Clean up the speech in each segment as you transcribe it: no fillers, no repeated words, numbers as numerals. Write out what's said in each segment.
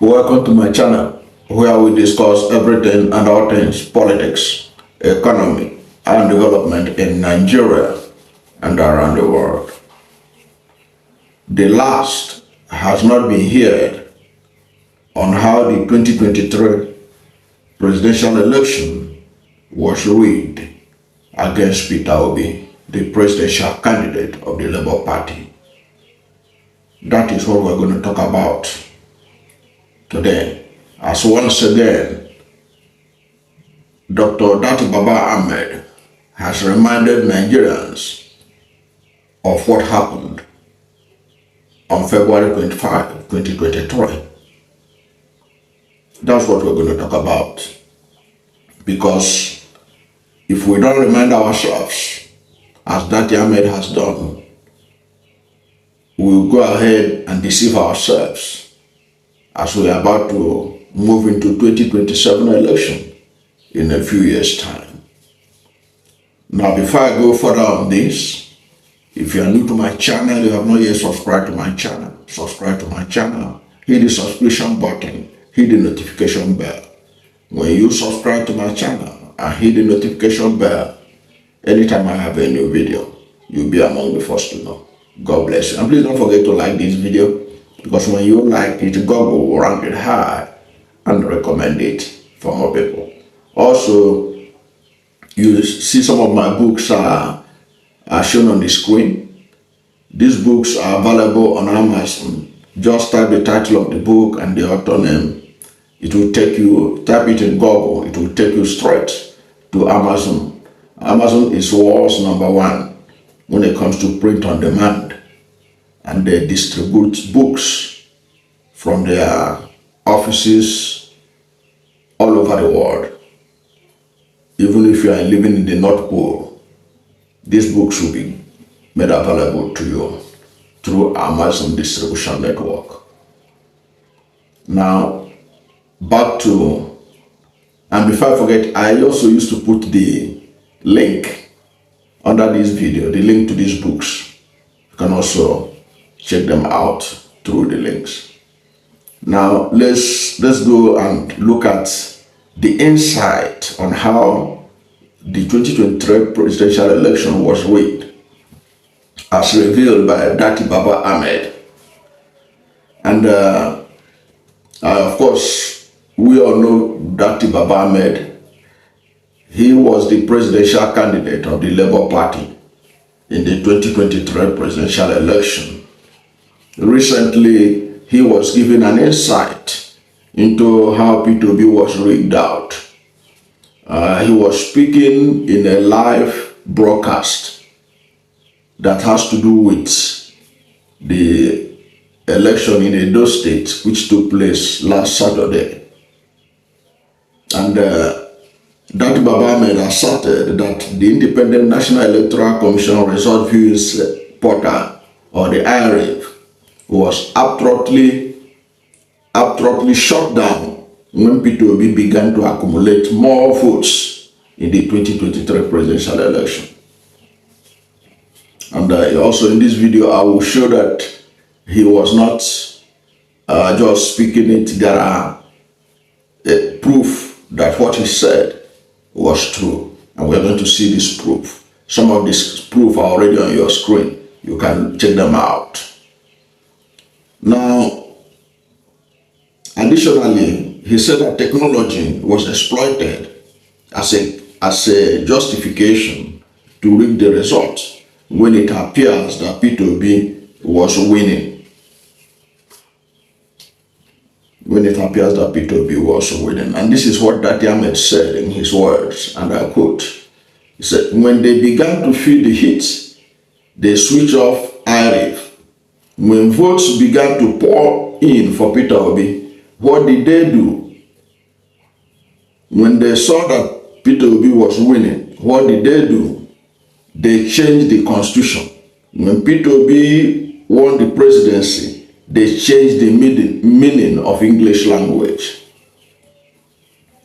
Welcome to my channel where we discuss everything and all things politics, economy, and development in Nigeria and around the world. The last has not been heard on how the 2023 presidential election was rigged against Peter Obi, the presidential candidate of the Labour Party. That is what we're going to talk about today, as once again, Dr. Datti Baba-Ahmed has reminded Nigerians of what happened on February 25, 2023. That's what we're going to talk about. Because if we don't remind ourselves, as Datti Ahmed has done, we'll go ahead and deceive ourselves as we are about to move into 2027 election in a few years' time. Now, before I go further on this, if you are new to my channel, you have not yet subscribed to my channel, subscribe to my channel, hit the subscription button, hit the notification bell. When you subscribe to my channel and hit the notification bell, anytime I have a new video, you'll be among the first to know. God bless you. And please don't forget to like this video, because when you like it, Google will rank it high and recommend it for more people. Also, you see some of my books are shown on the screen. These books are available on Amazon. Just type the title of the book and the author name. It will take you, type it in Google, it will take you straight to Amazon. Amazon is world's #1 when it comes to print on demand. And they distribute books from their offices all over the world. Even if you are living in the North Pole, these books will be made available to you through Amazon distribution network. Now, back to, and before I forget, I also used to put the link under this video, the link to these books. You can also check them out through the links. Now let's go and look at the insight on how the 2023 presidential election was rigged, as revealed by Datti Baba-Ahmed. And of course, we all know Datti Baba-Ahmed. He was the presidential candidate of the Labour Party in the 2023 presidential election. Recently, he was given an insight into how Peter Obi was rigged out. He was speaking in a live broadcast that has to do with the election in Edo State, which took place last Saturday. And Dr. Baba-Ahmed asserted that the Independent National Electoral Commission Result Views Portal, or the INEC, was abruptly shut down when Peter Obi began to accumulate more votes in the 2023 presidential election. And also in this video, I will show that he was not just speaking it. There are proof that what he said was true. And we're going to see this proof. Some of this proof are already on your screen. You can check them out. Now, additionally, he said that technology was exploited as a justification to rig the results when it appears that Peter Obi was winning. When it appears that Peter Obi was winning. And this is what Datti Ahmed said in his words, and I quote. He said, when they began to feel the heat, they switched off INEC. When votes began to pour in for Peter Obi, what did they do? When they saw that Peter Obi was winning, what did they do? They changed the constitution. When Peter Obi won the presidency, they changed the meaning of English language.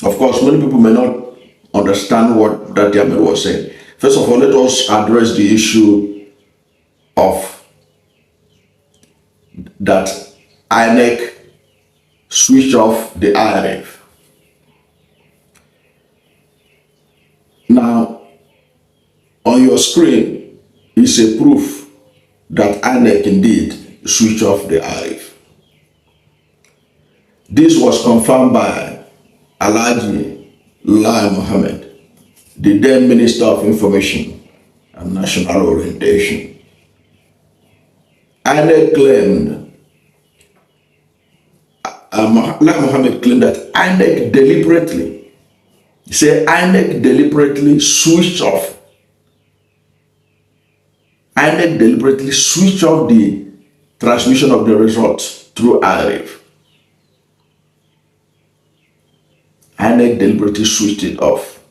Of course, many people may not understand what Datti Ahmed was saying. First of all, let us address the issue of that INEC switch off the IRF. Now, on your screen is a proof that INEC indeed switched off the IRF. This was confirmed by Alhaji Bola Ahmed, the then Minister of Information and National Orientation. INEC claimed, Bola Ahmed claimed that INEC deliberately, he said INEC deliberately switched off. INEC deliberately switched off the transmission of the results through IRF. INEC deliberately switched it off.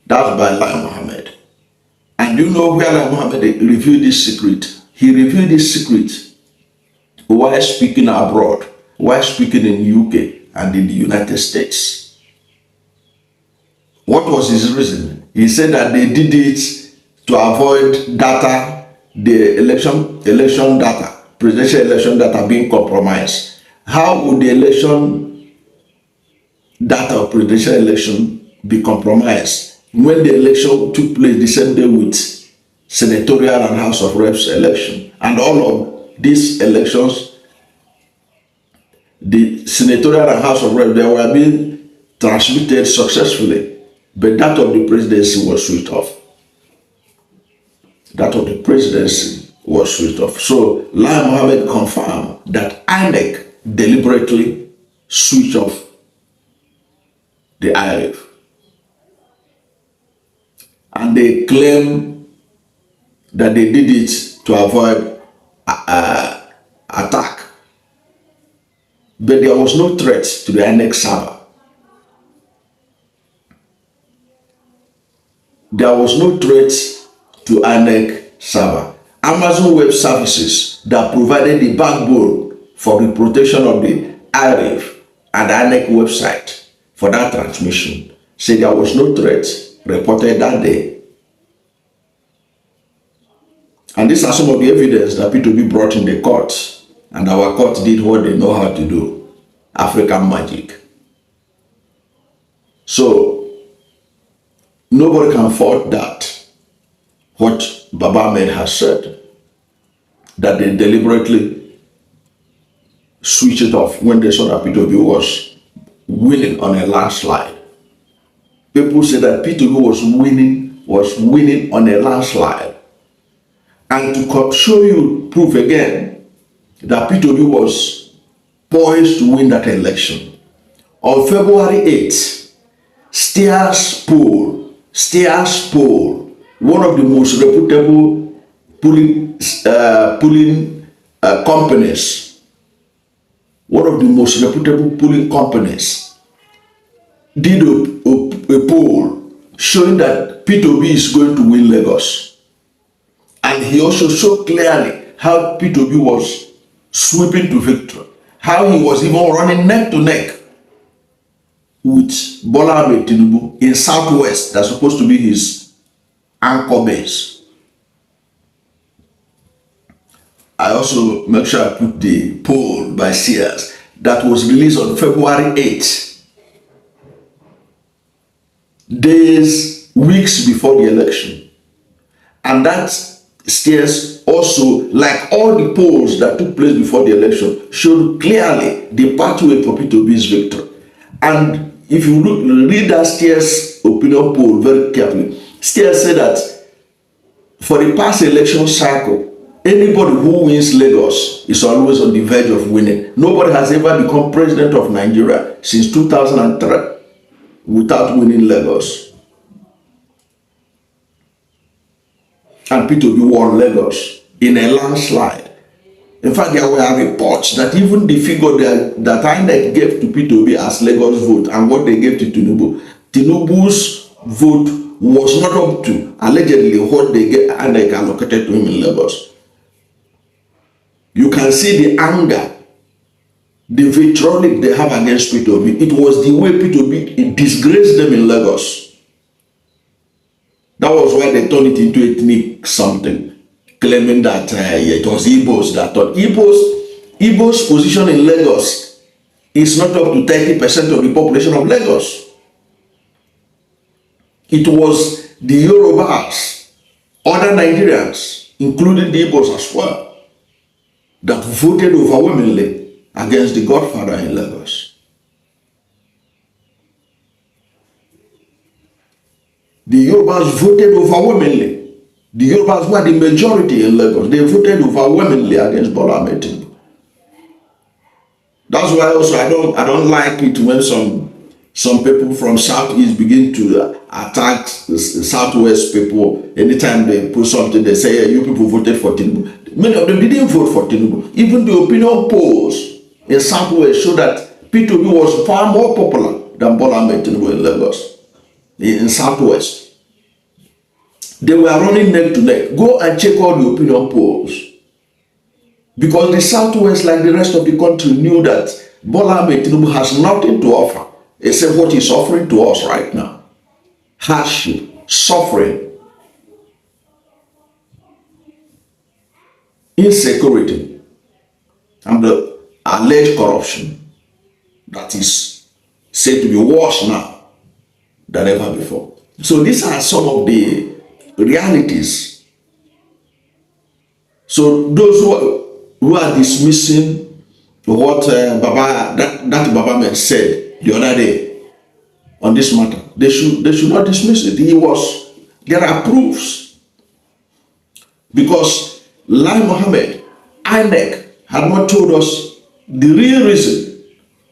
That's by Bola Ahmed. And you know where Bola Ahmed revealed this secret? He revealed this secret while speaking abroad, while speaking in UK and in the United States. What was his reason? He said that they did it to avoid data, the election data, presidential election data being compromised. How would the election data of presidential election be compromised when the election took place the same day with senatorial and House of Reps election? And all of these elections, the senatorial and House of Reps, they were being transmitted successfully, but that of the presidency was switched off. That of the presidency was switched off. So Bola Ahmed confirmed that INEC deliberately switched off the IRF. And they claim that they did it to avoid attack. But there was no threat to the INEC server. There was no threat to INEC server. Amazon Web Services that provided the backbone for the protection of the IRF and the INEC website for that transmission said there was no threat reported that day. And these are some of the evidence that Peter Obi brought in the court, and our court did what they know how to do, African magic. So nobody can fault that, what Baba Ahmed has said, that they deliberately switched it off when they saw that Peter Obi was winning on a landslide. People say that Peter Obi was winning on a landslide. And to show you proof again that Peter Obi was poised to win that election, on February 8th, Steers Poll, one of the most reputable polling companies, did a poll showing that Peter Obi is going to win Lagos. And he also showed clearly how Peter Obi was sweeping to victory, how he was even running neck to neck with Bola Ahmed Tinubu in Southwest. That's supposed to be his anchor base. I also make sure I put the poll by Sears that was released on February 8th, weeks before the election. And that Steers also, like all the polls that took place before the election, showed clearly the pathway for Peter Obi's victory. And if you read that Steers opinion poll very carefully, Steers said that for the past election cycle, anybody who wins Lagos is always on the verge of winning. Nobody has ever become president of Nigeria since 2003 without winning Lagos. And Peter Obi won Lagos in a landslide. In fact, there were reports that even the figure that INEC gave to Peter Obi as Lagos vote and what they gave to Tinubu's vote was not up to allegedly what they get INEC allocated to him in Lagos. You can see the anger, the vitriolic they have against Peter Obi. It was the way Peter Obi disgraced them in Lagos. That was why they turned it into ethnic something, claiming that it was Igbos that thought. Igbos' position in Lagos is not up to 30% of the population of Lagos. It was the Yorubas, other Nigerians, including the Igbos as well, that voted overwhelmingly against the Godfather in Lagos. The Yorubas voted overwhelmingly. The Yorubas were the majority in Lagos. They voted overwhelmingly against Bola Ahmed Tinubu. That's why also I don't like it when some people from Southeast begin to attack the Southwest people. Anytime they put something, they say, yeah, you people voted for Tinubu. Many of them didn't vote for Tinubu. Even the opinion polls in Southwest show that Peter Obi was far more popular than Bola Ahmed Tinubu in Lagos, in Southwest. They were running neck to neck. Go and check all the opinion polls. Because the Southwest, like the rest of the country, knew that Bola Ahmed Tinubu has nothing to offer except what he's offering to us right now. Hardship, suffering, insecurity, and the alleged corruption that is said to be worse now than ever before. So these are some of the realities. So those who are dismissing what Datti Baba-Ahmed said the other day on this matter, they should not dismiss it. There are proofs. Because Lai Mohammed, INEC, had not told us the real reason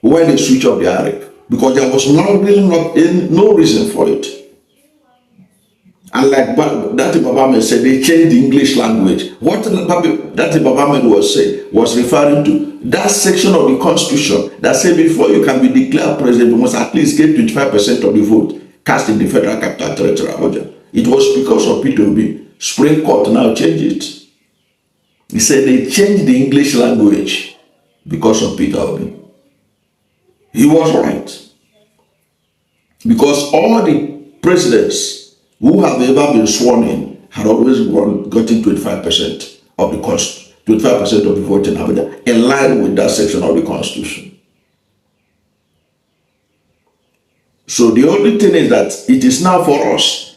why they switched off the RF. Because there was no reason for it. And like Datti Baba-Ahmed said, they changed the English language. What Datti Baba-Ahmed was saying was referring to that section of the Constitution that said before you can be declared president, you must at least get 25% of the vote cast in the Federal Capital Territory, Abuja. It was because of Peter Obi. Supreme Court now changed it. He said they changed the English language because of Peter Obi. He was right. Because all the presidents who have ever been sworn in had always gotten 25% of the cost, 25% of the vote in Abuja, in line with that section of the Constitution. So the only thing is that it is now for us.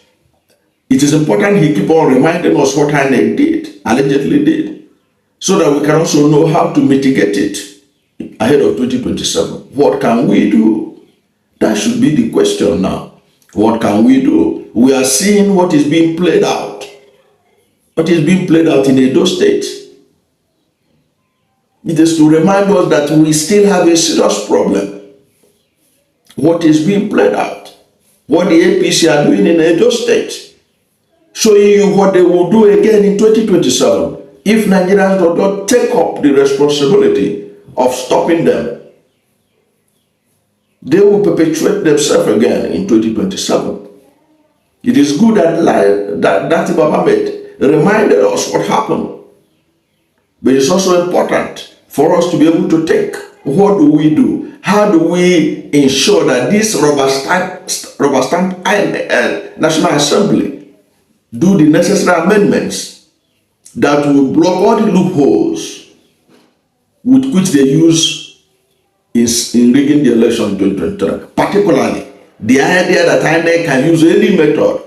It is important he keep on reminding us what INEC did, allegedly did, so that we can also know how to mitigate it ahead of 2027. What can we do? That should be the question now. What can we do? We are seeing what is being played out. What is being played out in Edo State. It is to remind us that we still have a serious problem. What is being played out. What the APC are doing in Edo State. Showing you what they will do again in 2027 if Nigerians do not take up the responsibility of stopping them. They will perpetuate themselves again in 2027. It is good that Datti Baba-Ahmed reminded us what happened. But it's also important for us to be able to think, what do we do? How do we ensure that this rubber stamp National Assembly do the necessary amendments that will block all the loopholes with which they use in rigging the election in 2023, particularly the idea that INEC can use any method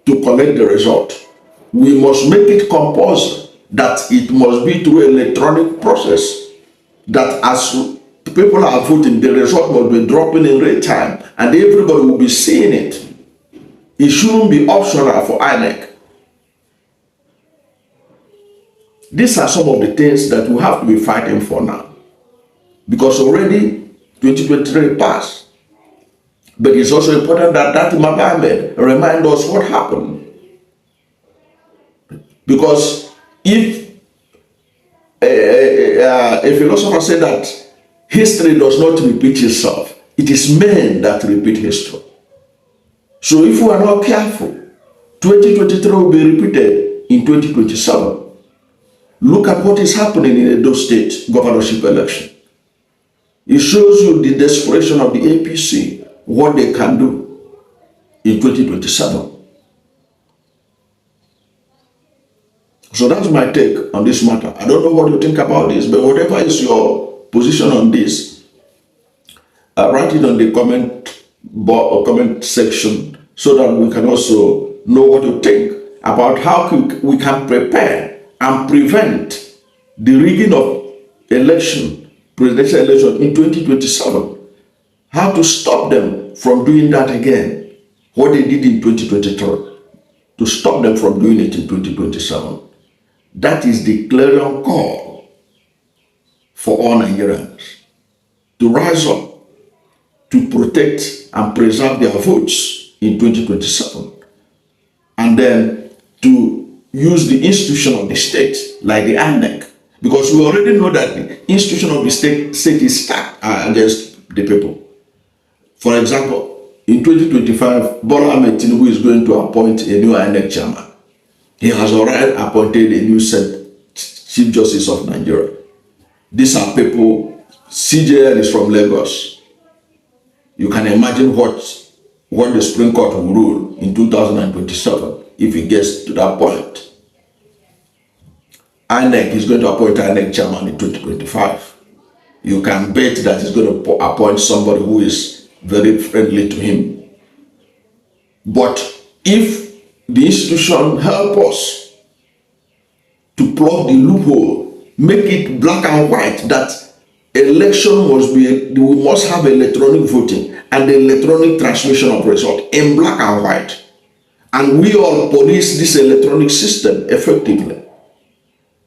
to collect the result. We must make it compulsory that it must be through electronic process, that as people are voting, the result must be dropping in real time and everybody will be seeing it. It shouldn't be optional for INEC. These are some of the things that we have to be fighting for now. Because already 2023 passed. But it's also important that Datti Baba-Ahmed remind us what happened. Because if a philosopher said that history does not repeat itself, it is men that repeat history. So if we are not careful, 2023 will be repeated in 2027. Look at what is happening in Edo State governorship election. It shows you the desperation of the APC, what they can do in 2027. So that's my take on this matter. I don't know what you think about this, but whatever is your position on this, write it on the comment section so that we can also know what you think about how we can prepare and prevent the rigging of presidential election in 2027. How to stop them from doing that again, what they did in 2023, to stop them from doing it in 2027. That is the clarion call for all Nigerians to rise up, to protect and preserve their votes in 2027, and then to use the institution of the state, like the INEC, because we already know that the institution of the state is stacked against the people. For example, in 2025, Bola Ahmed Tinubu is going to appoint a new INEC chairman. He has already appointed a new Chief Justice of Nigeria. These are people, CJL is from Lagos. You can imagine what the Supreme Court will rule in 2027 if it gets to that point. INEC is going to appoint INEC chairman in 2025. You can bet that he's going to appoint somebody who is very friendly to him. But if the institution help us to plug the loophole, make it black and white that election we must have electronic voting and the electronic transmission of result in black and white, and we all police this electronic system effectively,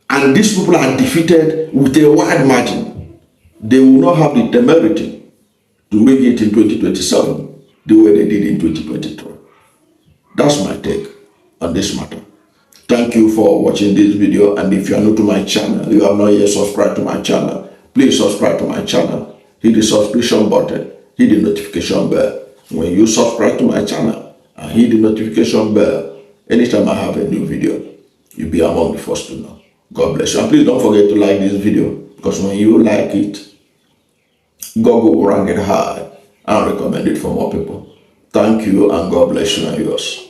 and these people are defeated with a wide margin, they will not have the temerity to rig it in 2027 the way they did in 2023. That's my take on this matter. Thank you for watching this video, and if you are new to my channel, you have not yet subscribed to my channel, please subscribe to my channel, hit the subscription button, hit the notification bell. When you subscribe to my channel and hit the notification bell, anytime I have a new video, you'll be among the first to know. God bless you. And please don't forget to like this video, because when you like it, Google will rank it high and recommend it for more people. Thank you, and God bless you and yours.